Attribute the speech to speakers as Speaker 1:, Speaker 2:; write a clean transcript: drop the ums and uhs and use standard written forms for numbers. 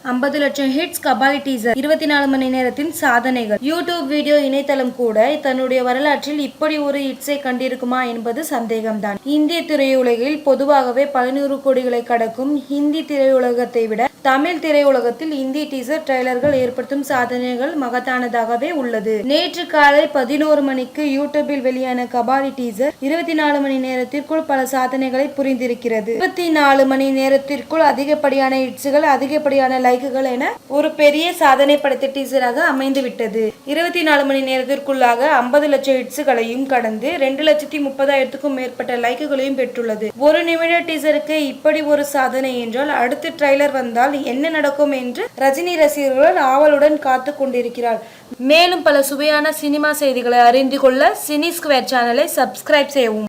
Speaker 1: 50 லட்சம் hits Kabali teaser 24 மணி நேரத்தின் சாதனைகள். யூடியூப் வீடியோ இணையதளம் கூட தன்னுடைய வரலாற்றில் இப்படி ஒரு ஹிட்ஸை கண்டிருக்குமா என்பது சந்தேகம்தான். இந்திய திரையுலகில் பொதுவாகவே பல நூறு கோடிகளை கடக்கும் ஹிந்தி திரையுலகத்தை விட தமிழ் திரையுலகத்தில் இந்தி டீசர் ட்ரெய்லர்கள் ஏற்படுத்தும் சாதனைகள் மகத்தானதாகவே உள்ளது. நேற்று காலை 11 மணிக்கு யூடியூபில் வெளியான கபாலி டீசர் 24 மணி நேரத்திற்குள் பல சாதனைகளை புரிந்திருக்கிறது. 24 மணி நேரத்திற்குள் அதிகப்படியான ஹிட்ஸ்கள், அதிகப்படியான லைக்குகள் என ஒரு பெரிய சாதனை படைத்த டீசராக அமைந்துவிட்டது. 24 மணி நேரத்திற்குள்ளாக 50 லட்சம் ஹிட்ஸ்களையும் கடந்து 2,30,000க்கும் மேற்பட்ட லைக்குகளையும் பெற்றுள்ளது. ஒரு நிமிட டீசருக்கு இப்படி ஒரு சாதனை என்றால் அடுத்த ட்ரெய்லர் வந்தால் என்ன நடக்கும் என்று ரஜினி ரசிகர்கள் ஆவலுடன் காத்து கொண்டிருக்கிறார். மேலும் பல சுவையான சினிமா செய்திகளை அறிந்து கொள்ள சினி ஸ்கொயர் சேனலை சப்ஸ்கிரைப் செய்யவும்.